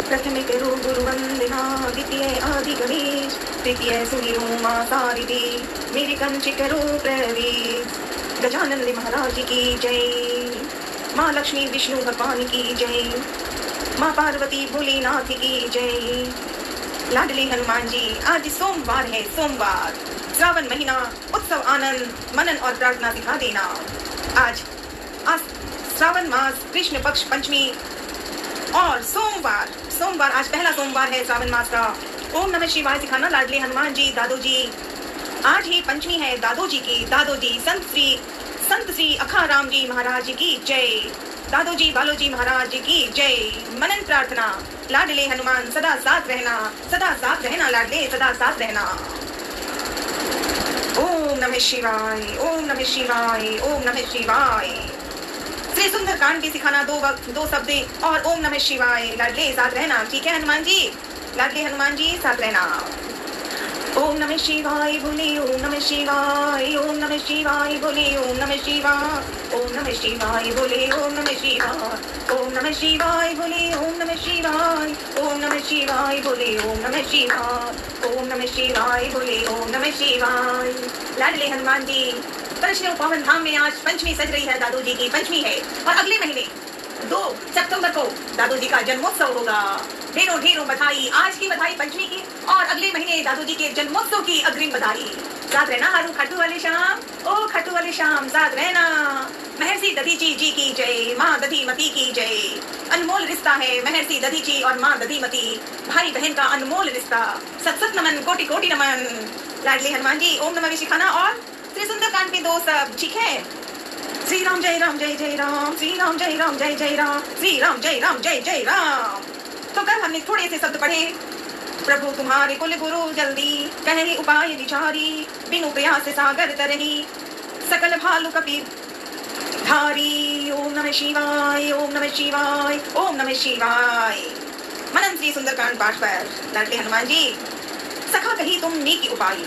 प्रथमे करो गुरुवंदना, द्वितीय आदि गणेश, तृतीय सुमिरो मां सारिदी, मेरे कंच करो प्रवेश। गजानंद महाराज की जय, माँ लक्ष्मी विष्णु भगवान की जय, माँ पार्वती भोलेनाथ की जय। लाडले हनुमान जी, आज सोमवार है, सोमवार, श्रावण महीना, उत्सव आनंद मनन और प्रार्थना दिखा देना। आज श्रावण मास कृष्ण पक्ष पंचमी और सोमवार आज पहला सोमवार है श्रावण मास का। ओम नमः शिवाय सिखाना लाडले हनुमान जी, दादो जी। आज ही पंचमी है दादो जी की, दादो जी संत श्री अखाराम जी महाराज की जय, दादो जी बालो जी महाराज की जय। मनन प्रार्थना, लाडले हनुमान सदा साथ रहना लाडले, सदा साथ रहना। ओम नमः शिवाय, ओम नमः शिवाय, ओम नमः शिवाय। श्री सुंदर कांड की सिखाना दो वक्त, दो शब्द और ओम नमः शिवाय, लाडले साथ रहना। ठीक है हनुमान जी, लाडले हनुमान जी साथ रहना। ओम नमः शिवाय बोले, ओम नमः शिवाय, ओम नमः शिवाय बोले, ओम नमः शिवाय, ओम नमः शिवाय बोले, ओम नमः शिवाय, ओम नमः शिवाय बोले, ओम नमः शिवाय, ओम नमः शिवाय बोले, ओम नमः शिवाय, ओम नमः शिवाय बोले, ओम नमः शिवाय। लाडले हनुमान जी, वैष्णव पावन धाम में आज पंचमी सज रही है, दादू जी की पंचमी है और अगले महीने 2 सितंबर को दादू जी का जन्मोत्सव होगा। ढेरों ढेरों बधाई, आज की बधाई पंचमी की और अगले महीने दादू जी के जन्मोत्सव की अग्रिम बधाई। साथ रहना हारू खट्टू वाले शाम, ओ खट्टू वाले शाम साथ रहना। महर्षि दधीची जी की जय, माँ दधीमती की जय। अनमोल रिश्ता है महर्षि दधीची और माँ दधीमती, भाई बहन का अनमोल रिश्ता। सत सत नमन, कोटि कोटि नमन। लाडले हनुमान जी ओम नमः सिखाना और श्री सुंदर कांड के 2 सब, ठीक है। श्री राम जय राम जय जय राम, श्री राम जय राम जय जय राम, श्री राम जय राम जय जय राम। तो कल हमने थोड़े से शब्द पढ़े। प्रभु तुम्हारे कुल गुरु जल्दी, कहे उपाय विचारी, बिनु प्रयास सागर तरही, सकल भालु कपि धारी। ओम नमः शिवाय, ओम नमः शिवाय, ओम नमः शिवाय। मनन श्री सुंदरकांड पाठ पर लाडले हनुमान जी, सखा कही तुम नीकी उपाय,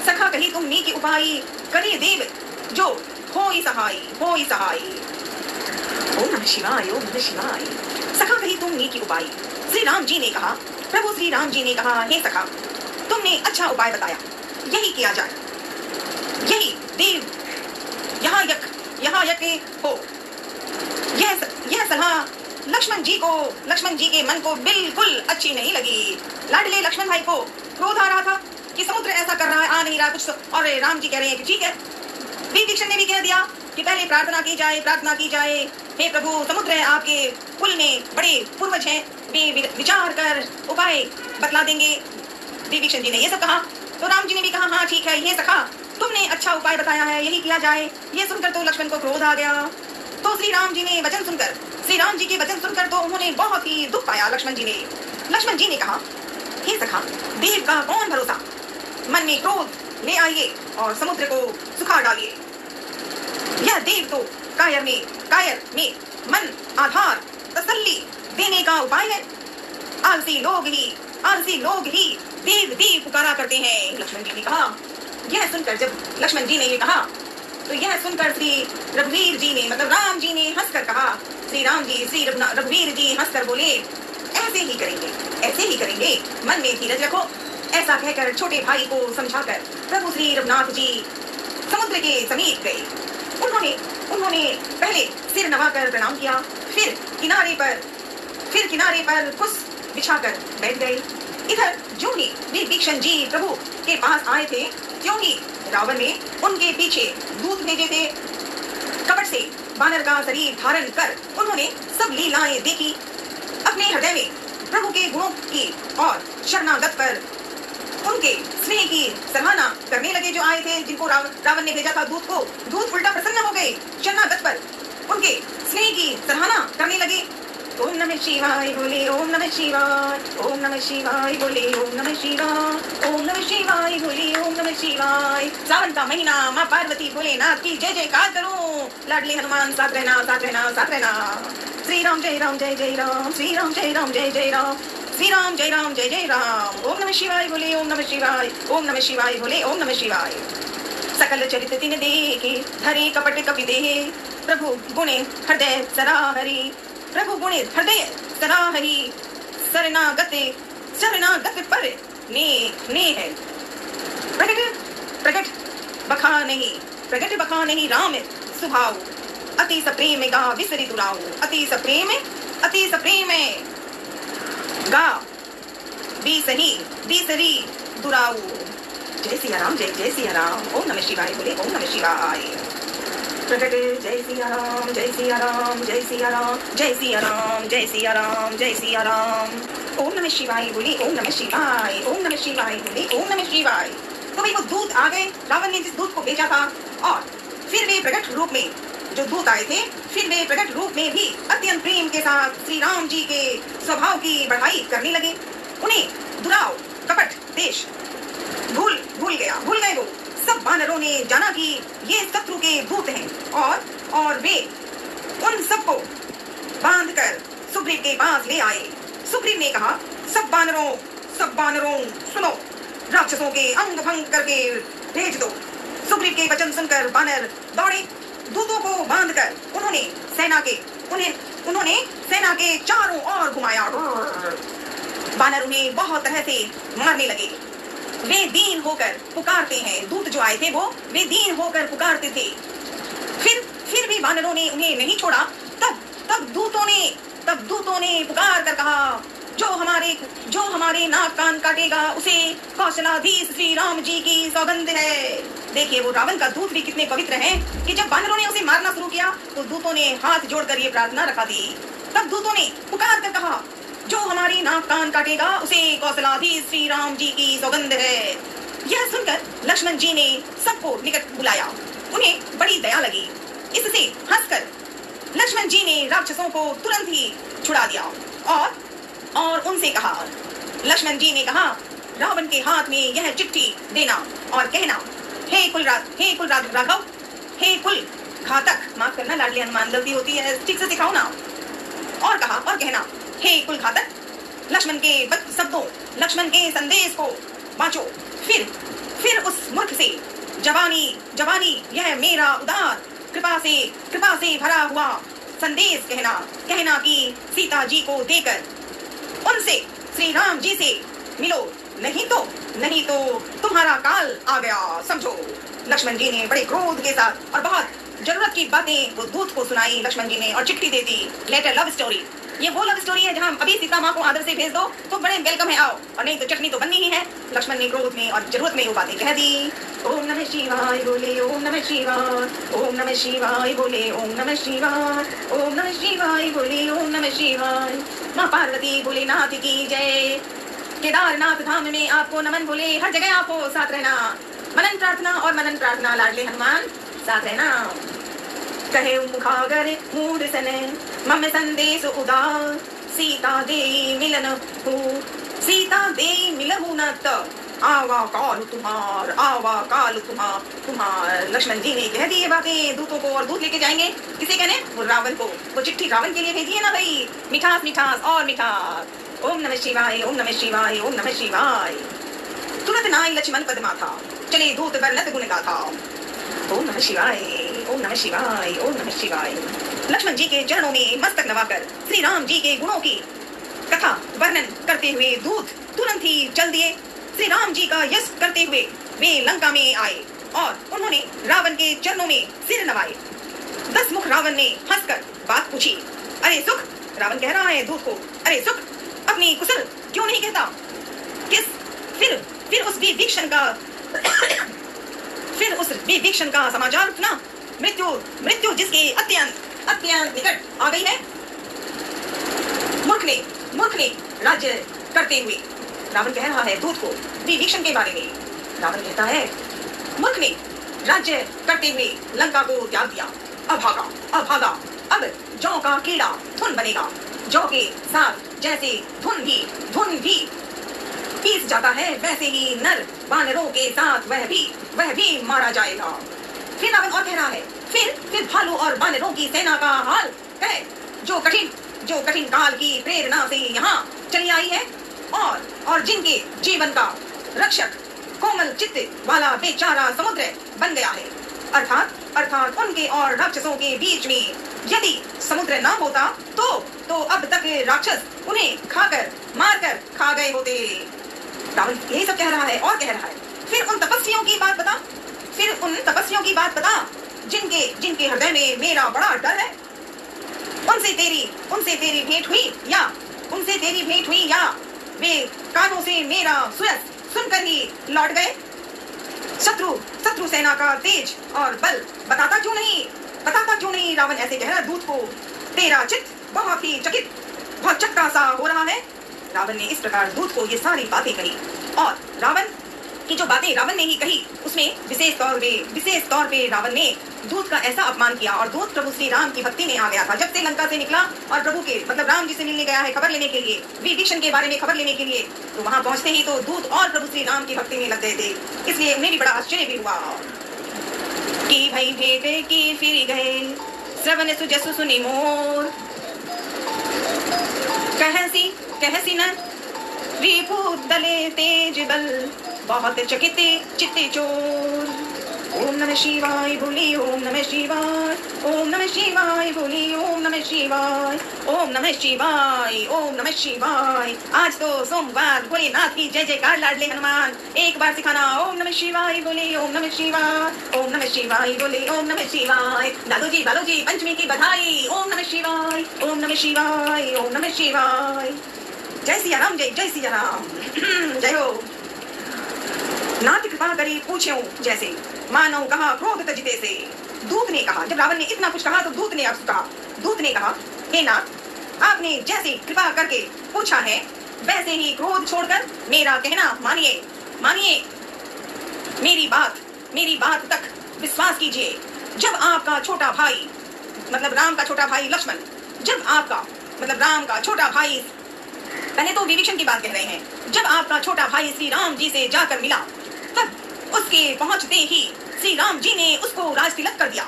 सखा कही तुम नीकी उपाय, करे देव जो होई सहाय, होई सहाय। ओम नमः शिवाय, ओम नमः शिवाय। सखा कही तुम नीकी उपाय, श्री राम जी ने कहा, प्रभु श्री राम जी ने कहा, हे सखा तुमने अच्छा उपाय बताया, यही किया जाए, यही देव यहाँ यक हो। यह सलाह लक्ष्मण जी के मन को बिल्कुल अच्छी नहीं लगी। लाडले लक्ष्मण भाई को क्रोध आ रहा था कि समुद्र ऐसा कर रहा है, आ नहीं रहा कुछ, और राम जी कह रहे हैं कि ठीक है। विभीषण ने भी कह दिया कि पहले प्रार्थना की जाए। हे प्रभु, समुद्र आपके कुल में बड़े पूर्वज हैं, वे विचार कर उपाय बतला देंगे। विभीषण जी ने ये सब कहा तो राम जी ने भी कहा, हाँ ठीक है, ये सखा तुमने अच्छा उपाय बताया है, यही किया जाए। ये सुनकर तो लक्ष्मण को क्रोध आ गया। तो श्री राम जी के वचन सुनकर तो उन्होंने बहुत ही दुख पाया। लक्ष्मण जी ने कहा, हे सखा देव का कौन भरोसा, मन में क्रोध ले आइए और समुद्र को सुखा डालिए। यह देव तो कायर में मन आधार तसल्ली देने का उपाय है। आलसी लोग ही देव पुकारा करते हैं। लक्ष्मण जी ने कहा, यह सुनकर जब लक्ष्मण जी ने ये कहा तो यह सुनकर श्री रघुवीर जी ने, मतलब राम जी ने हंसकर कहा, श्री रघुवीर जी हंसकर बोले, ऐसे ही करेंगे, मन में धीरज रखो। ऐसा कहकर छोटे भाई को समझाकर प्रभु श्री रघुनाथ जी समुद्र के समीप गए। उन्होंने पहले सिर नवाकर प्रणाम किया, फिर किनारे पर कुछ बिछाकर बैठ गए। इधर जो ही विभीषण जी प्रभु के पास आए थे, त्यों ही रावण ने उनके पीछे दूत भेजे थे। कपट से वानर का शरीर धारण कर उन्होंने सब लीलाएं देखी। अपने हृदय में प्रभु के गुणों की और शरणागत पर उनके स्नेह की सराहना करने लगे। जो आए थे, जिनको रावण ने भेजा था दूत उल्टा प्रसन्न हो गए। शरणागत पर उनके स्नेह की सराहना करने लगे। ओम नमः शिवाय बोले, ओम नमः शिवाय, ओम नमः शिवाय बोले, ओम नमः शिवाय, ओम नमः शिवाय बोले, ओम नमः शिवाय। सावन का महीना, माँ पार्वती भोलेनाथ की जय जयकार करो। लाडले हनुमान साथ रहना। श्री राम जय राम जय जय राम, श्री राम जय राम जय जय राम, श्री राम जय राम जय जय राम। ओम नमः शिवाय बोले, ओम नमः शिवाय, ओम नमः शिवाय बोले, ओम नमः शिवाय। सकल चरित तिन देखे, धरे कपट कपि देहे, प्रभु गुणे हृदय सराहरी, प्रभु गुणे हृदय सराहरी। शरणागत पर ने है प्रगट बखा नहीं राम सुभाव अति सप्रेम गा विसरी दुराऊ अति सप्रेम गा बिसरी दुराऊ। जय सिया राम, जय सिया राम। ओम नमः शिवाय बोले, ओम नमः शिवाय। प्रकट जय सिया राम, जय सिया राम, जय सिया राम, जय सिया राम, जय सिया राम, जय सिया राम। ओम नमः शिवाय बोले, ओम नमः शिवाय, ओम नमः शिवाय बोले, ओम नमः शिवाय। तो भाई वो दूत आ गए, रावण ने जिस दूत को भेजा था, और फिर वे प्रकट रूप में जो दूत आए थे, फिर वे प्रकट रूप में भी अत्यंत प्रेम के साथ श्री राम जी के स्वभाव की बढ़ाई करने लगे। उन्हें दुराव कपट देश भूल गए वो सब वानरों ने जाना कि ये शत्रु के भूत हैं, और वे उन सबको बांधकर सुग्रीव के पास ले आए। सुग्रीव ने कहा, सब वानरों सुनो, राक्षसों के अंग भंग करके भेज दो। सुग्रीव के वचन सुनकर वानर दौड़े। दूतों को बांधकर उन्होंने सेना के चारों ओर घुमाया। वानर उन्हें बहुत तरह से मारने लगे। वे दीन होकर पुकारते हैं, दूत जो आए थे वे दीन होकर पुकारते थे। फिर भी वानरों ने उन्हें नहीं छोड़ा। तब दूतों ने पुकार कर कहा, जो हमारे नाक कान काटेगा उसे कौशलाधीश श्री राम जी की सौगंध है। देखिए वो रावण का दूत भी कितने पवित्र हैं कि जब वानरों ने उसे मारना शुरू किया तो दूतों ने हाथ जोड़कर ये प्रार्थना रखा दी। तब दूतों ने पुकार कर कहा, जो हमारी नाक कान काटेगा उसे कौशलाधीश श्री राम जी की सौगंध है। यह सुनकर लक्ष्मण जी ने सबको निकट बुलाया। उन्हें बड़ी दया लगी। इससे हंसकर लक्ष्मण जी ने राक्षसों को तुरंत ही छुड़ा दिया और उनसे कहा, लक्ष्मण जी ने कहा, रावण के हाथ में यह चिट्ठी देना और कहना, हे कुल राघव, हे कुल घातक, माफ करना लाडले हनुमान, गलती होती है, ठीक से सिखाओ ना। और कहा और कहना, हे कुल घातक, लक्ष्मण के शब्दों, लक्ष्मण के संदेश को बांचो। फिर उस मूर्ख से जवानी यह मेरा उदार कृपा से भरा हुआ संदेश कहना कि सीता जी को देकर उनसे श्री राम जी से मिलो, नहीं तो तुम्हारा काल आ गया, समझो। लक्ष्मण जी ने बड़े क्रोध के साथ और बहुत जरूरत की बातें वो दूत को सुनाई लक्ष्मण जी ने, और चिट्ठी दे दी। लेटर लव स्टोरी, ये वो लव स्टोरी है जहाँ अभी सीता माँ को आदर से भेज दो तो बड़े वेलकम है, आओ, और नहीं तो चटनी तो बननी ही है। लक्ष्मण ने क्रोध में और जरूरत में वो बातें कह दी। ओम नमः शिवाय बोले, ओम नमः शिवाय, ओम नमः शिवाय बोले, ओम नमः शिवाय, ओम नमः शिवाय बोले, ओम नमः शिवाय। माँ पार्वती भोलेनाथ की जय। केदारनाथ धाम में आपको नमन बोले, हर जगह आपको साथ रहना। मनन प्रार्थना लाडले हनुमान, साथ रहना। कहे मुखागर मूड सन मम संदेश उदार, सीता दे मिलहु न त आवा काल तुम्हार। लक्ष्मण जी ने कह दी ये बातें दूतों को, और दूत लेके जाएंगे किसे कहने, वो रावण को। वो चिट्ठी रावण के लिए भेजी है ना भाई, मिठास और मिठास। ओम नमः शिवाय, ओम नमः शिवाय, ओम नमः शिवाय। तुरंत नाई लक्ष्मण पद माथा, चले दूत बरनत गुण गाथा। ओम नमः शिवाय, ओम नमः शिवाय, ओम नमः शिवाय। लक्ष्मण जी के चरणों में मस्तक नवाकर श्री राम जी के गुणों की कथा वर्णन करते हुए दूत तुरंत ही चल दिए। श्री राम जी का यश करते हुए वे लंका में आए और उन्होंने रावण के चरणों में सिर नवाए। 10 मुख रावण ने हंसकर बात पूछी। अरे सुख, रावण कह रहा है दूत को, अरे सुख, अपनी कुशल क्यों नहीं कहता? फिर उस विभीषण का समाचार सुना। मृत्यु जिसके अत्यंत निकट आ गई है। मूर्ख ने राज्य करते हुए, रावण कह रहा है दूत को विभीषण के बारे में। रावण कहता है, मूर्ख ने राज्य करते हुए लंका को त्याग दिया, अभागा। अब जौ का कीड़ा धुन बनेगा। जौ के साथ जैसे धुन भी पीस जाता है, वैसे ही नर वानरों के साथ वह भी मारा जाएगा। फिर रावण और कह रहा है, फिर भालू और वानरों की सेना का हाल है, जो कठिन काल की प्रेरणा से यहाँ चली आई है, और जिनके जीवन का रक्षक कोमल चित्त वाला बेचारा समुद्र बन गया है। अर्थात उनके और राक्षसों के बीच में यदि समुद्र ना होता तो अब तक राक्षस उन्हें खाकर मार गए होते। रावण यही सब कह रहा है और कह रहा है, फिर उन तपस्वियों की बात बता, फिर उन तपस्वियों की बात बता जिनके हृदय में मेरा बड़ा डर है। उनसे तेरी भेंट हुई या वे कानों से मेरा सुयस सुनकर ही लौट गए। शत्रु सेना का तेज और बल बताता क्यों नहीं? रावण ऐसे कह रहा दूत को, तेरा चित्त बहुत ही चकित, बहुत चक्का सा हो रहा है। रावण ने इस प्रकार दूत को ये सारी बातें कही, और रावण की जो बातें रावण ने ही कही उसमें विशेष तौर पे रावण ने दूत का ऐसा अपमान किया। और दूत प्रभु श्री राम की भक्ति में आ गया था। जब से लंका से निकला और प्रभु के मतलब राम जी से मिलने गया है खबर लेने के लिए, विभीषण के बारे में खबर लेने के लिए, तो वहां पहुंचते ही तो दूत और प्रभु श्री राम की भक्ति में लग गए थे। इसलिए उन्हें भी बड़ा आश्चर्य भी हुआ कि भाई भेंट की फिर गए श्रवण सुजसु सुनि मोर, कहसी न रिपु दले तेज बल, बहुत चकिते चित्ते चोर। ओम नमः शिवाय बोली, ओम नमः शिवाय, ओम नमः शिवाय बोली, ओम नमः शिवाय, ओम नमः शिवाय, ओम नमः शिवाय। आज तो सोमवार, भोलेनाथ की जय जयकार लाडले हनुमान। एक बार सिखाना, ओम नमः शिवाय बोले, ओम नमः शिवाय, ओम नमः शिवाय बोले, ओम नमः शिवाय। दादू जी बालू जी पंचमी की बधाई, ओम नमः शिवाय, ओम नमः शिवाय, ओम नमः शिवाय। जय सिया राम, जय सिया राम। जय हो। नाथ कृपा करी पूछ्यो जैसे, मानव कहा क्रोध तजिते से। दूत ने कहा, जब रावण ने इतना कुछ कहा तो दूत ने कहा, हे नाथ, आपने जैसे कृपा करके पूछा है वैसे ही क्रोध छोड़कर मेरा कहना मानिए, मेरी बात तक विश्वास कीजिए। जब आपका छोटा भाई मतलब राम का छोटा भाई लक्ष्मण, जब आपका मतलब राम का छोटा भाई, पहले तो विभीषण की बात कह रहे हैं, जब आपका छोटा भाई श्री राम जी से जाकर मिला, तब उसके पहुंचते ही श्री राम जी ने उसको राज तिलक कर दिया।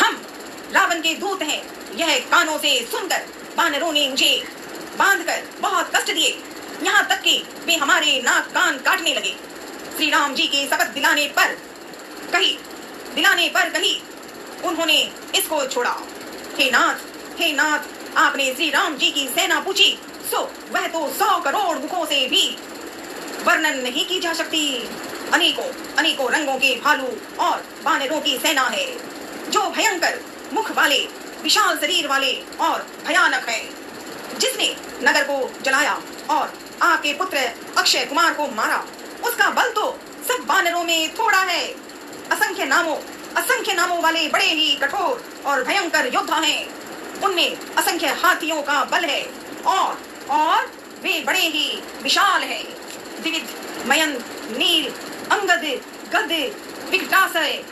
हम रावण के दूत हैं, यह कानों से सुनकर वानरों ने मुझे बांधकर बहुत कष्ट दिए, यहाँ तक कि वे हमारे नाक कान काटने लगे। श्री राम जी के शपथ दिलाने पर कही उन्होंने इसको छोड़ा। हे नाथ, आपने श्री राम जी की सेना पूछी, सो वह तो 100 करोड़ मुखों से भी वर्णन नहीं की जा सकती। अनेकों रंगों के भालू और वानरों की सेना है, जो भयंकर मुख वाले, विशाल शरीर वाले और भयानक है। जिसने नगर को जलाया और आपके पुत्र अक्षय कुमार को मारा, उसका बल तो सब वानरों में थोड़ा है। असंख्य नामों वाले बड़े ही कठोर और भयंकर योद्धा हैं। उनमें असंख्य हाथियों का बल है और वे बड़े ही विशाल हैं। विविध, मयंक, नील, अंगद, गद, विकटासय,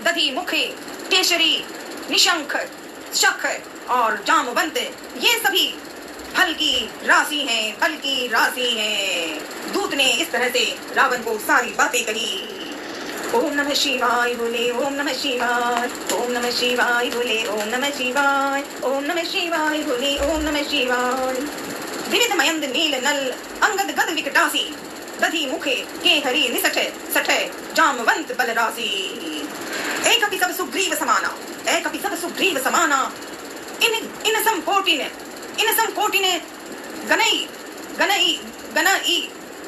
दधि मुखे, केशरी, निशंख, शख और जामवंत, ये सभी फल की राशि हैं। दूत ने इस तरह से रावण को सारी बातें कही। ओम नमः शिवाय बोले, ओम नमः शिवाय, ओम नमः शिवाय बोले, ओम नमः शिवाय, ओम नमः शिवाय बोले, ओम नमः शिवाय। विविध मयंद नील नल अंगद गद विकटासी, दधि मुखे केहरी निसठ सठ जामवंत बलरासी। एक अपि सब सुग्रीव समाना, इन संकोटिन गनई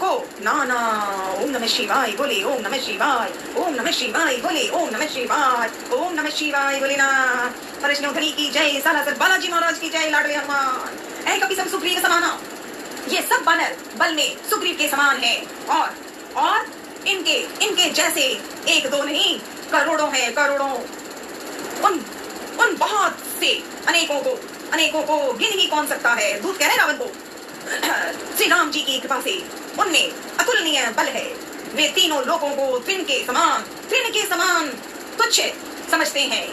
को नाना। ओम नमः शिवाय बोले, ओम नमः शिवाय, ओम नमः शिवाय बोले, ओम नमः शिवाय, ओम नमः शिवाय बोले ना। परशुधरी की जय, सालासर बालाजी महाराज की जय, लाडले हनुमान। एक कपि सब सुग्रीव समाना, ये सब वानर बल में सुग्रीव के समान है, और इनके जैसे एक दो नहीं, करोड़ों हैं, करोड़ों। उन बहुत से अनेकों को गिन ही कौन सकता है। दूत कह रहे रावण को, श्री राम जी की कृपा से उनमें अतुलनीय बल है। वे तीनों लोगों को तृण के समान तुच्छ समझते हैं।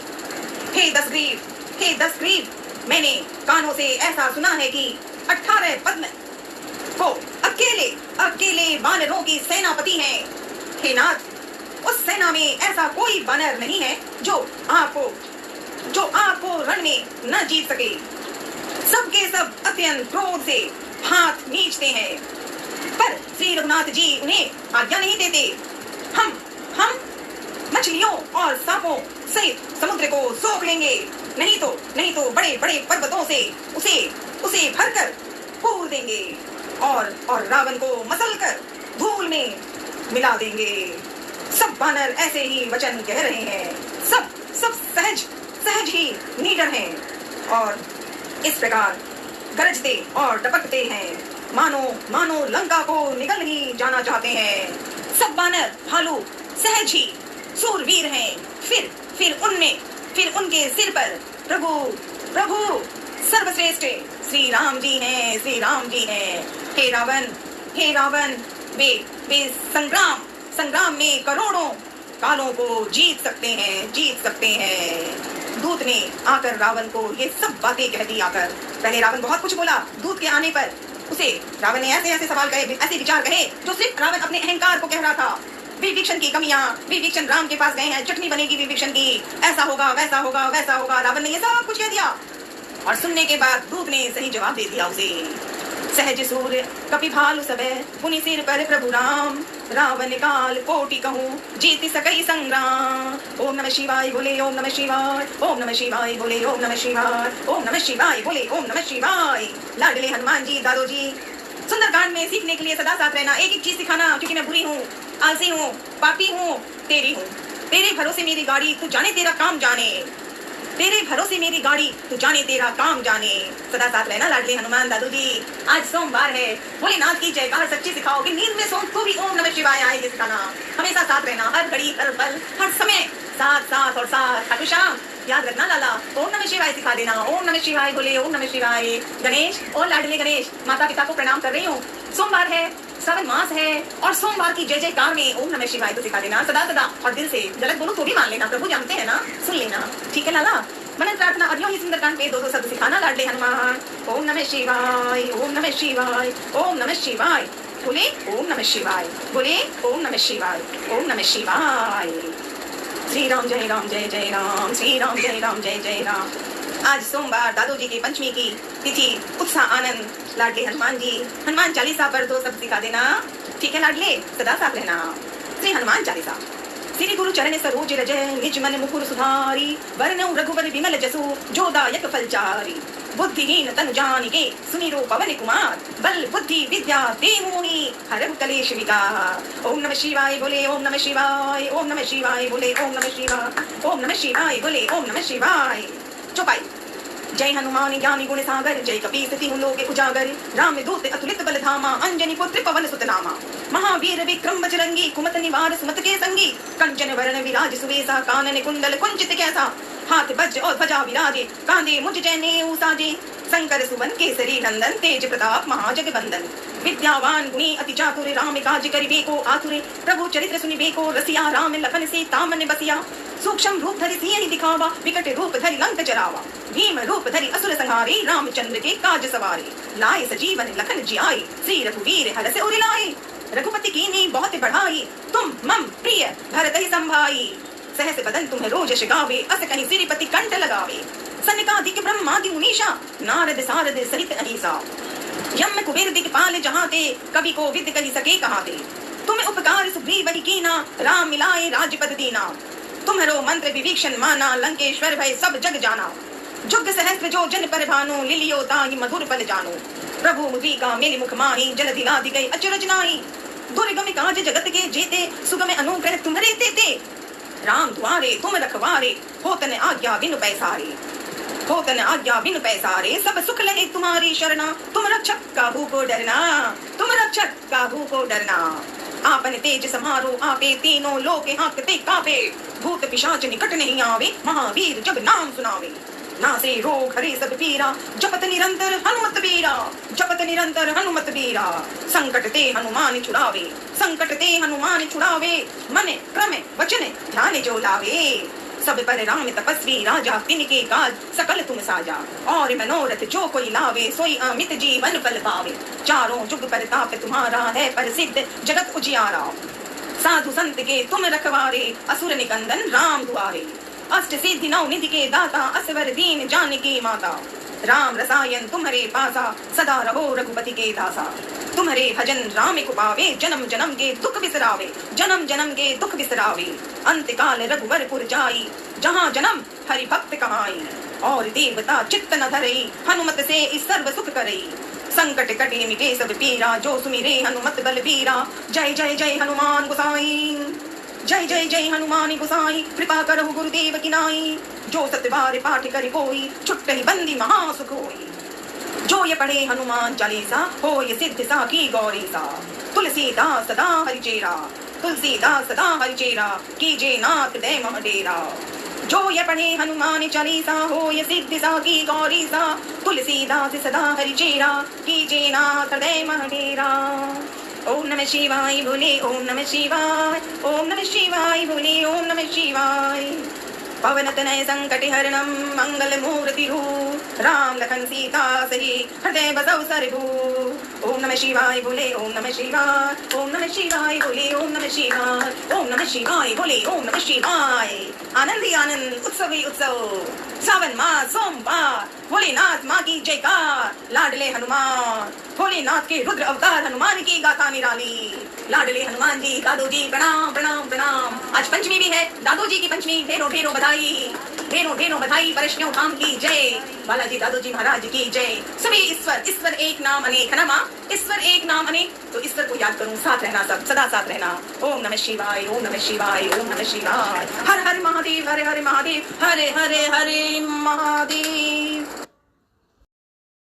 हे दशग्रीव, मैंने कानों से ऐसा सुना है कि 18 पद्म को अकेले वानरों की सेनापति हैं। हे नाथ, उस सेना में ऐसा कोई वानर नहीं है जो आपको रण में न जीत सके। सबके सब अत्यंत क्रोध से हाथ नीचते हैं, पर श्री रघुनाथ जी उन्हें आज्ञा नहीं देते। हम मछलियों और सांपों सहित समुद्र को सोख लेंगे, नहीं तो बड़े बड़े पर्वतों से उसे भरकर पूर देंगे। और रावण को मसल कर धूल में मिला देंगे। सब वानर ऐसे ही वचन कह रहे हैं। सब सब सहज ही निडर हैं और इस प्रकार गरजते और डपकते हैं, मानो लंका को निगल ही जाना चाहते हैं। सब वानर भालू सहज ही सूरवीर हैं। फिर उनके सिर पर प्रभु सर्वश्रेष्ठ श्री राम जी हैं। हे रावण, वे संग्राम में करोड़ों कालों को जीत सकते हैं। दूत ने आकर रावण को ये सब बातें कह दी। आकर पहले रावण बहुत कुछ बोला। दूत के आने पर उसे रावण ने ऐसे सवाल कहे, ऐसे विचार कहे जो सिर्फ रावण अपने अहंकार को कह रहा था। विभीषण की कमियां, विभीषण राम के पास गए हैं, चटनी बनेगी विभीषण की, ऐसा होगा वैसा होगा। रावण ने ये सब कुछ कह दिया और सुनने के बाद दूत ने सही जवाब दे दिया उसे। सहज सूर्य कपि भालु सबे, पुनि सिर पर प्रभु राम, रावण काल कोटि कहूँ जीत सकई संग्राम। ओम नमः शिवाय बोले, ओम नमः शिवाय, ओम नमः शिवाय बोले, ओम नमः शिवाय, ओम नमः शिवाय बोले, ओम नमः शिवाय। लाडले हनुमान जी, दादो जी, सुंदरकांड में सीखने के लिए सदा साथ रहना, एक चीज सिखाना, क्योंकि मैं बुरी हूँ, आलसी हूँ, पापी हूँ, तेरे भरोसे मेरी गाड़ी, तू जाने तेरा काम जाने। तेरे भरोसे मेरी गाड़ी, तू जाने तेरा काम जाने। सदा साथ रहना लाडले हनुमान दादू जी। आज सोमवार है, भोलेनाथ की जयकार सच्ची सिखाओ कि नींद में सो तो भी ओम नमः शिवाय आए, ये सिखाना। हमेशा साथ रहना, हर घड़ी, हर पल, हर समय साथ और साथ। हमेशा याद रखना लाला, ओम नमः शिवाय सिखा देना। ओम नमः शिवाय बोले, ओम नमः शिवाय। गणेश और लाडले गणेश, माता पिता को प्रणाम कर रही हूँ। सोमवार है, श्रावण मास है और सोमवार की जय जयकार में ओम नमः शिवाय तो सिखा देना सदा और दिल से। गलत बोलो तो भी मान लेना, प्रभु जानते हैं ना, सुन लेना, ठीक है लाला। मनन प्रार्थना और यूं ही सुंदरकांड पे 2 शब्द सिखाना लाडले हनुमान। ओम नमः शिवाय, ओम नमः शिवाय, ओम नमः शिवाय बोले, ओम नमः शिवाय बोले, ओम नमः शिवाय, ओम नमः शिवाय। श्री राम जय राम जय जय राम, श्री राम जय राम जय जय राम। आज सोमवार दादू जी की पंचमी की तिथि, उत्साह आनंद। लाडले हनुमान जी, हनुमान चालीसा पर 2 शब्द सिखा देना, ठीक है लाडले, सदा साथ रहना। श्री हनुमान चालीसा। श्री गुरु चरण सरोज रज, निज मन मुकुर सुधारी, वरनौ रघुवर विमल जसु, जो दायक फलचारी। बुद्धिहीन तनु जानिके, सुमिरो पवन कुमार, बल बुद्धि विद्या देहु मोहि, हरहु कलेश विकार। ओम नमः शिवाय बोले, ओम नमः शिवाय, ओम नमः शिवाय बोले, ओम नमः शिवाय, ओम नमः शिवाय बोले, ओम नमः शिवाय। चौपाई। जय हनुमान ज्ञानी गुण सागर, जय कपीस तिहुँ लोके उजागर, राम दूत अतुलित बल धामा, अंजनी पुत्र पवन सुत नामा। महावीर विक्रम बजरंगी, कुमत निवार सुमत के संगी, कंचन वरण विराज सुवेसा, कानन कुंडल कुंचित कैसा, हाथ वज्र और ध्वजा विराजे, कांधे मुझ जनेऊ साजे। शंकर सुवन केसरी नंदन, तेज प्रताप महाजगबंदन। विद्यावान गुणी अति चातुर, राम काज करिबे को आतुर, प्रभु चरित्र सुनिबे को रसिया, राम लखन सीता मन बसिया। सूक्ष्म रूप धरि सियहि दिखावा, विकट रूप धरि लंक जरावा, भीम रूप धरि असुर संहारे, रामचंद्र के काज सवारे। लाए सजीवन लखन जियाए, श्री रघुवीर हरषि उर लाए। रघुपति कीन्ही बहुत बढ़ाई, तुम मम प्रिय भरतहि संभाई। सहस बदन तुम्हें रोज यश गावे, अस कहि सिरिपति कंठ लगावे। सनकादिक ब्रह्मादि मुनीषा, नारद सारद सहित अहीसा। यम कुबेर दिक्पाल जहाते, कवि को विद कहि सके कहाते। तुम्हें उपकार सुग्रीव ही कीना, राम मिलाए राजपद दीना। तुम्हरो मंत्र विभीषण माना, लंकेश्वर भय सब जग जाना। जुग सहस्त्र जो जन पर भानु, लिलियो ताहि मधुर पल जानो। प्रभु मुद्रिका मेरे मुख माही, जल दिलादि गए अचरज नाही। दुर्गम काज जगत के जेते, सुगम अनुग्रह तुम्हारे तेते। राम द्वारे तुम रखवारे, होतन आज्ञा बिनु पैसारे। होतन आज्ञा बिनु पैसारे, सब सुख लहे तुम्हारी शरणा। तुम रक्षक काहू को डरना, तुम रक्षक काहू को डरना। आपन तेज समारो आपे, तीनों लोक हाँकते कापे। भूत पिशाच निकट नहीं आवे, महावीर जब नाम सुनावे। नासे रोग हरे सब पीरा, जपत निरंतर हनुमत बीरा। जपत निरंतर हनुमत बीरा, संकट ते हनुमान छुड़ावे। संकट ते हनुमान छुड़ावे, मन क्रम वचन ध्यान जो लावे। सब पर राम तपस्वी राजा, तिनके काज सकल तुम साजा। और मनोरथ जो कोई लावे, सोई अमित जीवन फल पावे। चारों जुग परताप तुम्हारा है, प्रसिद्ध जगत उजियारा। साधु संत के तुम रखवारे, असुर निकंदन राम दुआरे। अष्ट सिद्धि नौ निधि के दाता, असवर दीन जानकी माता। राम रसायन तुम्हारे पासा, सदा रहो रघुपति के दासा। तुम्हारे भजन राम को पावे, जन्म जन्म के दुख बिसरावे। जन्म जन्म के दुख बिसरावे, अंत काल रघुवरपुर जाई। जहाँ जन्म हरि भक्त कमाई, और देवता चित्त न धरई। हनुमत से इस सर्व सुख करई, संकट कटे मिटे सब पीरा, जो सुमिरे हनुमत बलबीरा। जय जय जय हनुमान गोसाई, जय जय जय हनुमान गोसाई, कृपा करहु गुरुदेव की नाई। जो सतबार पाठ करे कोई, छुट्टहि बंदी महासुख होई। जो ये पढ़े हनुमान चालीसा, हो ये सिद्ध साखी गौरीसा। तुलसीदास सदा हरिचेरा, तुलसीदास सदा हरिचेरा, कीजे नाथ दे मह डेरा। जो ये पढ़े हनुमान चालीसा, हो ये सिद्ध साखी गौरीसा। तुलसीदास सदा हरिचेरा, कीजे नाथ दे मह डेरा। ओम नमः शिवाय बोले, ओम नमः शिवाय, ओम नमः शिवाय बोले, ओम नमः शिवाय। पवन तनय संकट हरणम मंगल मूर्ति रूप, राम लखन सीता सही हृदय बसौ सरभू। ओम नमः शिवाय बोले, ओम नमः शिवाय, ओम नमः शिवाय बोले, ओम नमः शिवाय, ओम नमः शिवाय बोले, ओम नमः शिवाय। आनंद ही आनंद, उत्सव ही उत्सव, सावन मास सोमवार, भोलेनाथ माँ की जयकार। लाडले हनुमान, भोलेनाथ के रुद्र अवतार, हनुमान की गाथा निराली। लाडले हनुमान जी, दादू जी प्रणाम प्रणाम प्रणाम। आज पंचमी भी है, दादू जी की पंचमी, ढेरों ढेरों बधाई, ढेरों ढेरों बधाई। वैष्णव धाम की जय, बालाजी दादू जी महाराज की जय। सभी ईश्वर, ईश्वर एक नाम अनेक है ना माँ, ईश्वर एक नाम अनेक, तो ईश्वर को याद करूँ, साथ रहना, सब सदा साथ रहना। ओम नमः शिवाय, ओम नमः शिवाय, ओम नमः शिवाय। हर हर महादेव, हरे हरे महादेव, हरे हरे हरे महादेव।